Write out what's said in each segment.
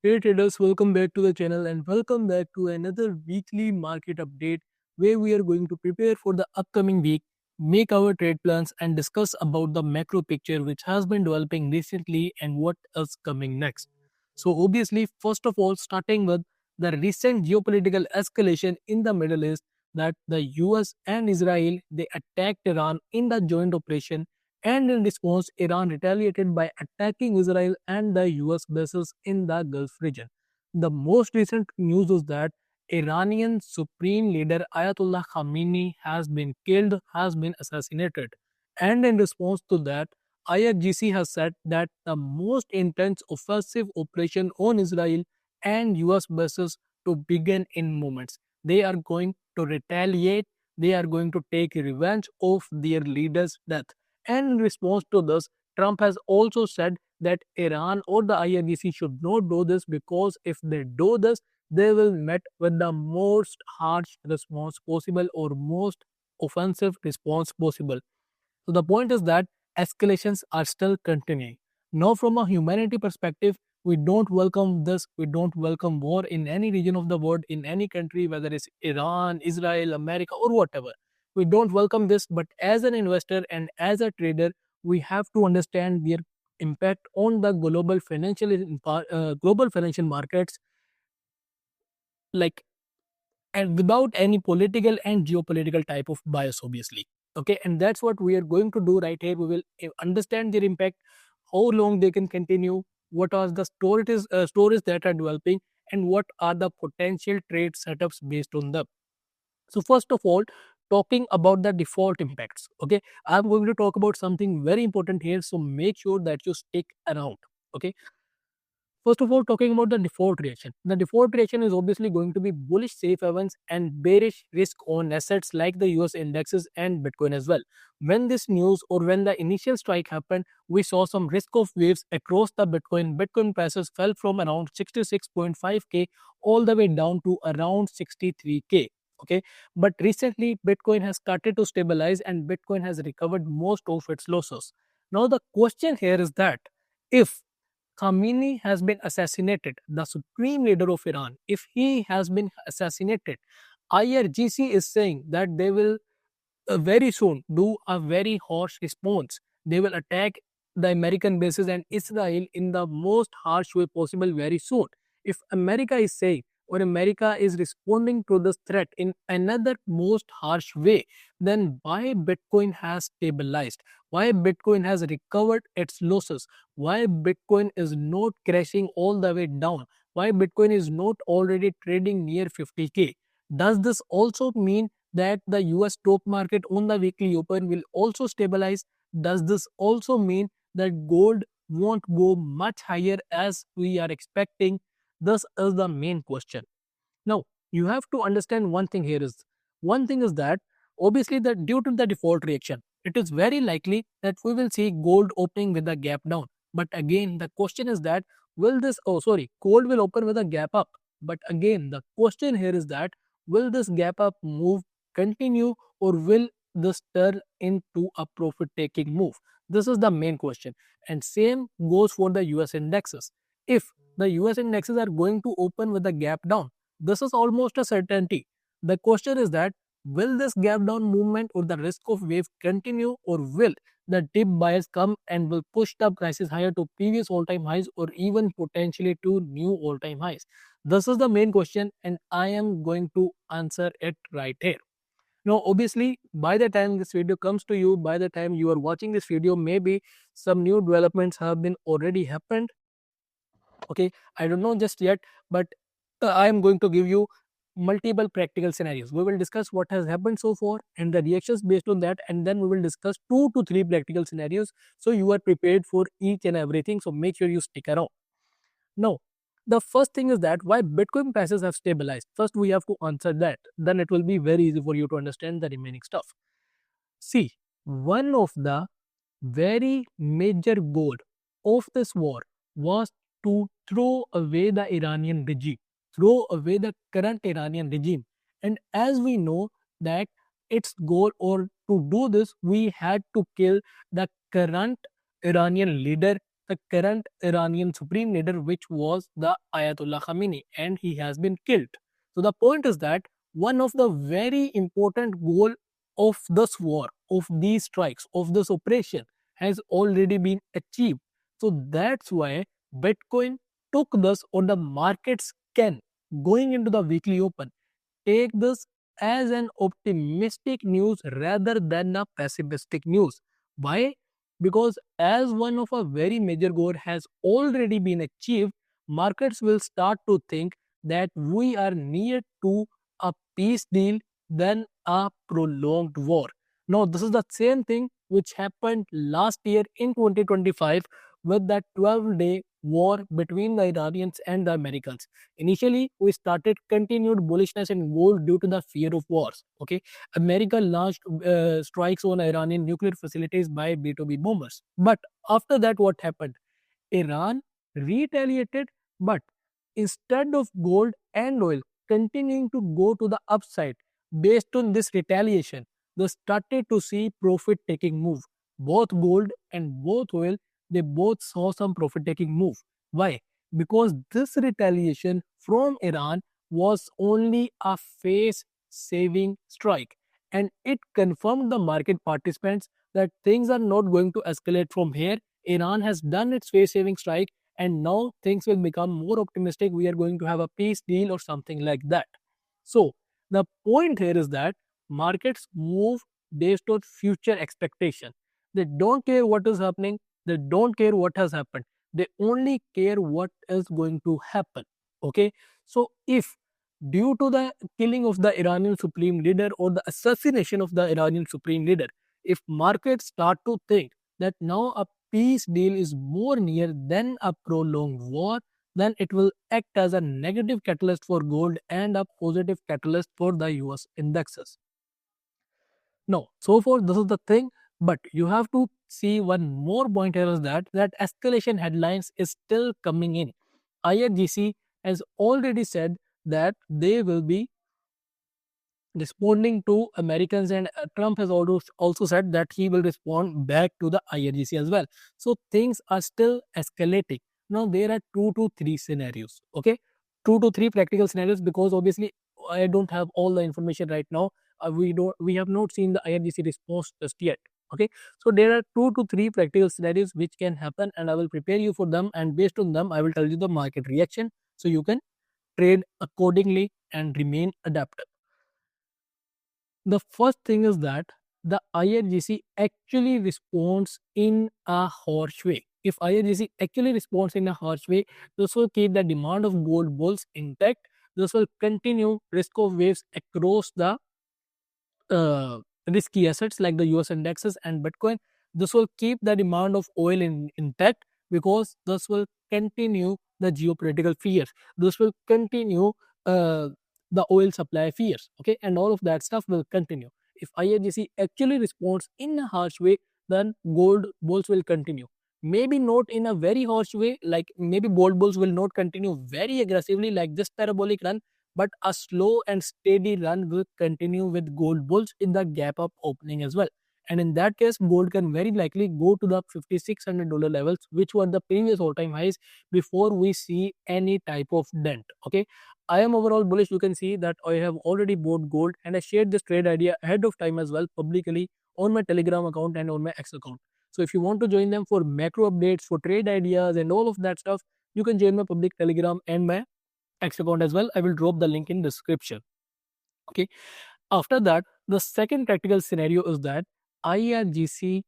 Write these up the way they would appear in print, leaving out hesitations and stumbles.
Hey traders, welcome back to the channel and welcome back to another weekly market update where we are going to prepare for the upcoming week, make our trade plans and discuss about the macro picture which has been developing recently and what is coming next. So obviously, first of all, starting with the recent geopolitical escalation in the Middle East that the US and Israel they attacked Iran in the joint operation, and in response, Iran retaliated by attacking Israel and the US bases in the Gulf region. The most recent news is that Iranian Supreme Leader Ayatollah Khamenei has been killed, has been assassinated. And in response to that, IRGC has said that the most intense offensive operation on Israel and US bases to begin in moments. They are going to retaliate, they are going to take revenge of their leader's death. And in response to this, Trump has also said that Iran or the IRGC should not do this because if they do this, they will met with the most harsh response possible or most offensive response possible. So the point is that escalations are still continuing. Now, from a humanity perspective, we don't welcome this. We don't welcome war in any region of the world, in any country, whether it's Iran, Israel, America, or whatever. We don't welcome this. But as an investor and as a trader, we have to understand their impact on the global financial markets, like, and without any political and geopolitical type of bias, obviously. Okay, and that's what we are going to do right here. We will understand their impact, how long they can continue, what are the stories that are developing, and what are the potential trade setups based on them. So first of all, talking about the default impacts. Okay, I'm going to talk about something very important here, so make sure that you stick around. Okay, first of all, talking about the default reaction. The default reaction is obviously going to be bullish safe havens and bearish risk on assets like the US indexes and Bitcoin as well. When this news or when the initial strike happened, we saw some risk off waves across the Bitcoin. Bitcoin prices fell from around 66.5K all the way down to around 63K. Okay, but recently Bitcoin has started to stabilize and Bitcoin has recovered most of its losses. Now, the question here is that if Khamenei has been assassinated, the supreme leader of Iran, if he has been assassinated, IRGC is saying that they will very soon do a very harsh response. They will attack the American bases and Israel in the most harsh way possible very soon. If America is saying or America is responding to this threat in another most harsh way, then why Bitcoin has stabilized? Why Bitcoin has recovered its losses? Why Bitcoin is not crashing all the way down? Why Bitcoin is not already trading near 50K? Does this also mean that the US stock market on the weekly open will also stabilize? Does this also mean that gold won't go much higher as we are expecting? This is the main question. Now, you have to understand one thing is that obviously that due to the default reaction, it is very likely that we will see gold opening with a gap down. But again, the question is that gold will open with a gap up. But again, the question here is that will this gap up move continue or will this turn into a profit taking move? This is the main question. And same goes for the US indexes. If the US indexes are going to open with a gap down, this is almost a certainty. The question is that will this gap down movement or the risk of wave continue or will the dip buyers come and will push the prices higher to previous all-time highs or even potentially to new all-time highs? This is the main question and I am going to answer it right here. Now, obviously, by the time this video comes to you, by the time you are watching this video, maybe some new developments have been already happened. Okay, I don't know just yet, but I am going to give you multiple practical scenarios. We will discuss what has happened so far and the reactions based on that, and then we will discuss 2 to 3 practical scenarios so you are prepared for each and everything. So make sure you stick around. Now, the first thing is that why Bitcoin prices have stabilized. First, we have to answer that. Then it will be very easy for you to understand the remaining stuff. See, one of the very major goal of this war was to throw away the Iranian regime, throw away the current Iranian regime. And as we know that its goal or to do this, we had to kill the current Iranian leader, the current Iranian supreme leader, which was the Ayatollah Khamenei, and he has been killed. So the point is that one of the very important goal of this war, of these strikes, of this operation has already been achieved. So that's why Bitcoin took this, or the markets can, going into the weekly open, take this as an optimistic news rather than a pessimistic news. Why? Because as one of a very major goal has already been achieved, markets will start to think that we are near to a peace deal than a prolonged war. Now, this is the same thing which happened last year in 2025 with that 12-day war between the Iranians and the Americans. Initially, we started continued bullishness in gold due to the fear of wars. Okay, America launched strikes on Iranian nuclear facilities by B-2B bombers. But after that, what happened? Iran retaliated, but instead of gold and oil continuing to go to the upside based on this retaliation, they started to see profit taking move. Both gold and both oil, they both saw some profit taking move. Why? Because this retaliation from Iran was only a face saving strike, and it confirmed the market participants that things are not going to escalate from here. Iran has done its face saving strike, and now things will become more optimistic. We are going to have a peace deal or something like that. So, the point here is that markets move based on future expectation. They don't care what is happening, they don't care what has happened, they only care what is going to happen. Okay, so if due to the killing of the Iranian supreme leader or the assassination of the Iranian supreme leader, if markets start to think that now a peace deal is more near than a prolonged war, then it will act as a negative catalyst for gold and a positive catalyst for the US indexes. No, so far this is the thing, but you have to see one more point here is that escalation headlines is still coming in. IRGC has already said that they will be responding to Americans, and Trump has also said that he will respond back to the IRGC as well. So things are still escalating. Now there are 2 to 3 scenarios. Okay, 2 to 3 practical scenarios, because obviously I don't have all the information right now. We have not seen the IRGC response just yet. Okay, so there are 2 to 3 practical scenarios which can happen, and I will prepare you for them, and based on them I will tell you the market reaction so you can trade accordingly and remain adaptive. The first thing is that the IRGC actually responds in a harsh way. If IRGC actually responds in a harsh way, this will keep the demand of gold bulls intact. This will continue risk of waves across the uh, risky assets like the US indexes and Bitcoin. This will keep the demand of oil intact, because this will continue the geopolitical fears. This will continue uh, the oil supply fears. Okay, and all of that stuff will continue. If IRGC actually responds in a harsh way, then gold bulls will continue. Maybe not in a very harsh way, like maybe gold bulls will not continue very aggressively like this parabolic run, but a slow and steady run will continue with gold bulls in the gap up opening as well. And in that case, gold can very likely go to the $5,600 levels, which were the previous all-time highs, before we see any type of dent. Okay, I am overall bullish. You can see that I have already bought gold, and I shared this trade idea ahead of time as well publicly on my Telegram account and on my X account. So if you want to join them for macro updates, for trade ideas and all of that stuff, you can join my public Telegram and my X account as well. I will drop the link in description. Okay. After that, the second practical scenario is that IRGC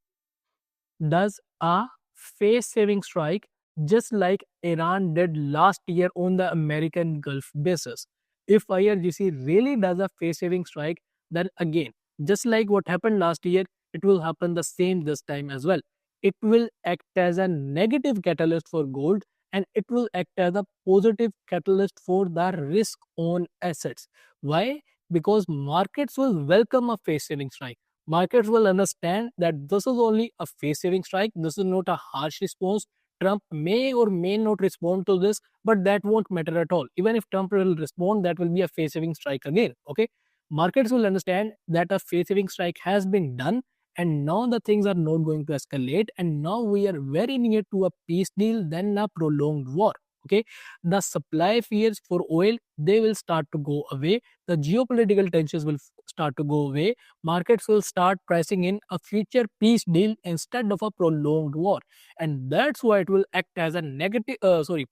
does a face saving strike just like Iran did last year on the American Gulf bases. If IRGC really does a face saving strike, then again, just like what happened last year, it will happen the same this time as well. It will act as a negative catalyst for gold, and it will act as a positive catalyst for the risk on assets. Why? Because markets will welcome a face saving strike. Markets will understand that this is only a face saving strike, this is not a harsh response. Trump may or may not respond to this, but that won't matter at all. Even if Trump will respond, that will be a face saving strike again. Okay, markets will understand that a face saving strike has been done, and now the things are not going to escalate, and now we are very near to a peace deal than a prolonged war. Okay, the supply fears for oil, they will start to go away, the geopolitical tensions will start to go away, markets will start pricing in a future peace deal instead of a prolonged war, and that's why it will act as a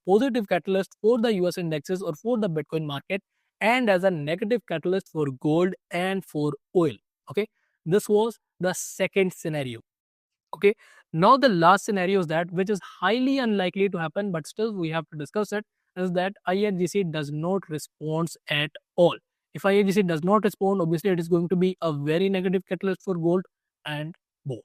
positive catalyst for the US indexes or for the Bitcoin market, and as a negative catalyst for gold and for oil. Okay, this was the second scenario. Okay, now the last scenario is that, which is highly unlikely to happen, but still we have to discuss it, is that IRGC does not respond at all. If IRGC does not respond, obviously it is going to be a very negative catalyst for gold and both.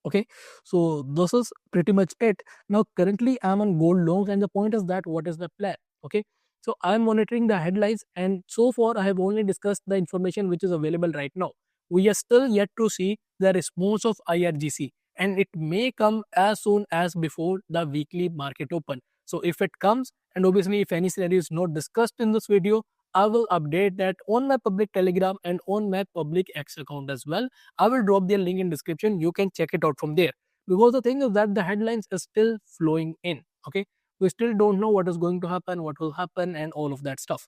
Okay, so this is pretty much it. Now currently I'm on gold longs, and the point is that what is the plan? Okay, so I'm monitoring the headlines, and so far I have only discussed the information which is available right now. We are still yet to see the response of IRGC, and it may come as soon as before the weekly market open. So if it comes, and obviously if any scenario is not discussed in this video, I will update that on my public Telegram and on my public X account as well. I will drop their link in description. You can check it out from there. Because the thing is that the headlines are still flowing in. Okay, we still don't know what is going to happen, what will happen, and all of that stuff.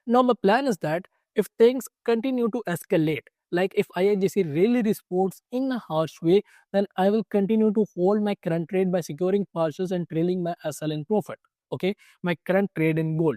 Now my plan is that if things continue to escalate, like if IIGC really responds in a harsh way, then I will continue to hold my current trade by securing partials and trailing my SL in profit. Okay, my current trade in gold.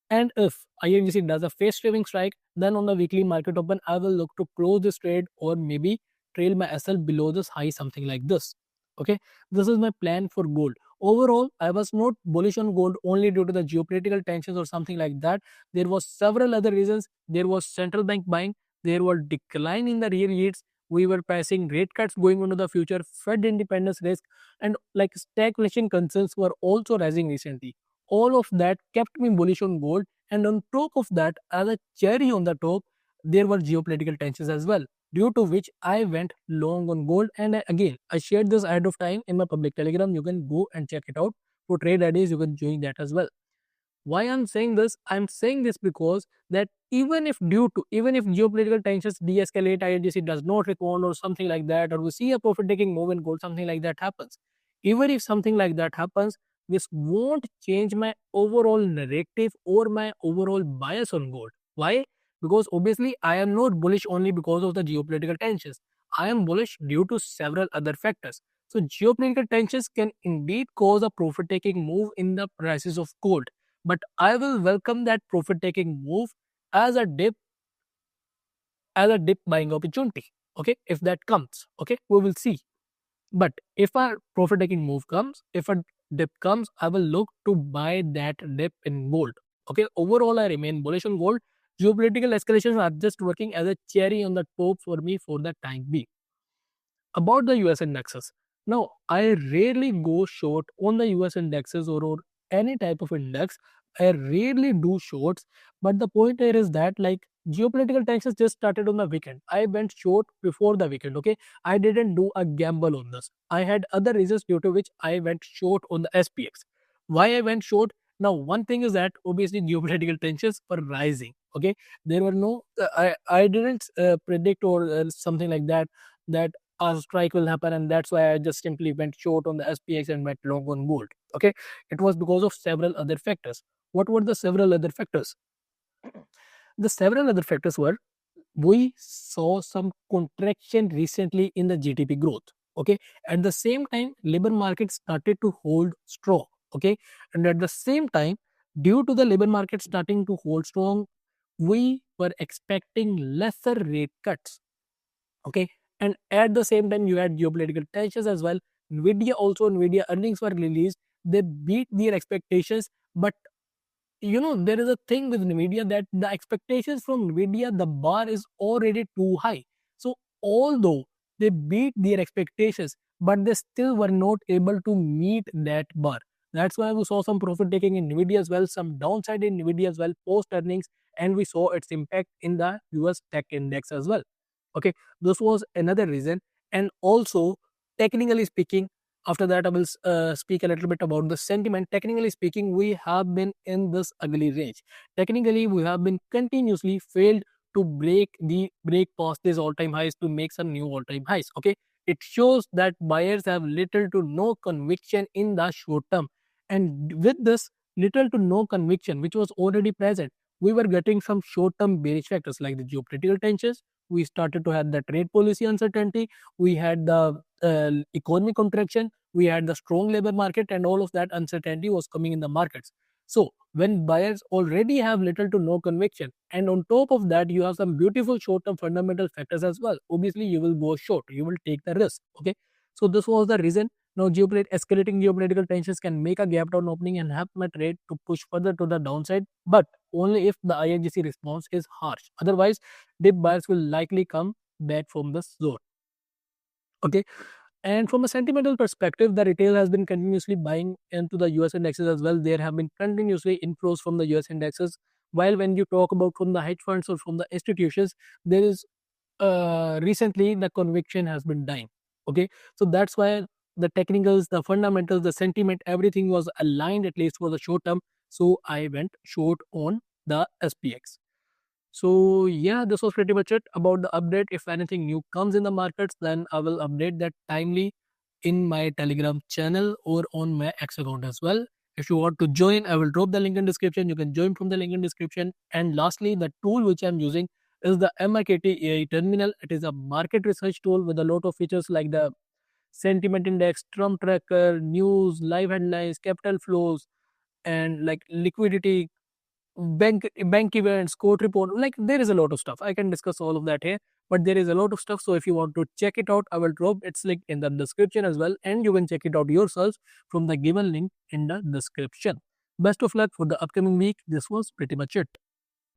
And if INGC does a face saving strike, then on the weekly market open, I will look to close this trade or maybe trail my SL below this high, something like this. Okay, this is my plan for gold. Overall, I was not bullish on gold only due to the geopolitical tensions or something like that. There was several other reasons. There was central bank buying. There was decline in the real yields. We were pricing rate cuts going into the future, Fed independence risk, and like stagflation concerns were also rising recently. All of that kept me bullish on gold, and on top of that, as a cherry on the top, there were geopolitical tensions as well, due to which I went long on gold. And again, I shared this ahead of time in my public Telegram. You can go and check it out. For trade ideas, you can join that as well. Why I'm saying this? I'm saying this because that even if geopolitical tensions de-escalate, INGC does not respond or something like that, or we see a profit-taking move in gold, something like that happens. Even if something like that happens, this won't change my overall narrative or my overall bias on gold. Why? Because obviously I am not bullish only because of the geopolitical tensions. I am bullish due to several other factors. So geopolitical tensions can indeed cause a profit-taking move in the prices of gold, but I will welcome that profit taking move as a dip, as a dip buying opportunity. Okay, if that comes, okay, we will see. But if a profit taking move comes, if a dip comes, I will look to buy that dip in gold. Okay, overall, I remain bullish on gold. Geopolitical escalations are just working as a cherry on the top for me for the time being. About the US indexes. Now, I rarely go short on the US indexes or any type of index. I rarely do shorts, but the point here is that like geopolitical tensions just started on the weekend. I went short before the weekend. Okay, I didn't do a gamble on this. I had other reasons due to which I went short on the SPX. Why I went short? Now, one thing is that obviously geopolitical tensions were rising. Okay, there were no, I didn't predict or something like that that a strike will happen, and that's why I just simply went short on the SPX and went long on gold. Okay, it was because of several other factors. What were the several other factors? The several other factors were, we saw some contraction recently in the GDP growth. Okay, at the same time, labor market started to hold strong. Okay, and at the same time, due to the labor market starting to hold strong, we were expecting lesser rate cuts. Okay, and at the same time you had geopolitical tensions as well. Nvidia earnings were released, they beat their expectations, but you know there is a thing with Nvidia that the expectations from Nvidia, the bar is already too high. So although they beat their expectations, but they still were not able to meet that bar. That's why we saw some profit taking in Nvidia as well, some downside in Nvidia as well post earnings, and we saw its impact in the US tech index as well. Okay, this was another reason. And also, technically speaking, after that I will speak a little bit about the sentiment. Technically speaking, we have been in this ugly range. Technically, we have been continuously failed to break past these all-time highs to make some new all-time highs. Okay, it shows that buyers have little to no conviction in the short term, and with this little to no conviction which was already present, we were getting some short-term bearish factors like the geopolitical tensions. We started to have the trade policy uncertainty. We had the economic contraction. We had the strong labor market, and all of that uncertainty was coming in the markets. So when buyers already have little to no conviction, and on top of that you have some beautiful short-term fundamental factors as well, obviously you will go short, you will take the risk. Okay, so this was the reason. Now escalating geopolitical tensions can make a gap down opening and help my trade to push further to the downside, but only if the INGC response is harsh. Otherwise, dip buyers will likely come back from the zone. Okay, and from a sentimental perspective, the retail has been continuously buying into the US indexes as well. There have been continuously inflows from the US indexes. While when you talk about from the hedge funds or from the institutions, there is recently the conviction has been dying. Okay, so that's why the technicals, the fundamentals, the sentiment, everything was aligned at least for the short term. So I went short on the SPX. So yeah, this was pretty much it about the update. If anything new comes in the markets, then I will update that timely in my Telegram channel or on my X account as well. If you want to join, I will drop the link in description. You can join from the link in description. And lastly, the tool which I'm using is the MRKT AI terminal. It is a market research tool with a lot of features like the sentiment index, Trump tracker, news, live headlines, capital flows, and like liquidity, bank events, court report. Like there is a lot of stuff. I can discuss all of that here, but there is a lot of stuff. So if you want to check it out, I will drop its link in the description as well, and you can check it out yourselves from the given link in the description. Best of luck for the upcoming week. This was pretty much it.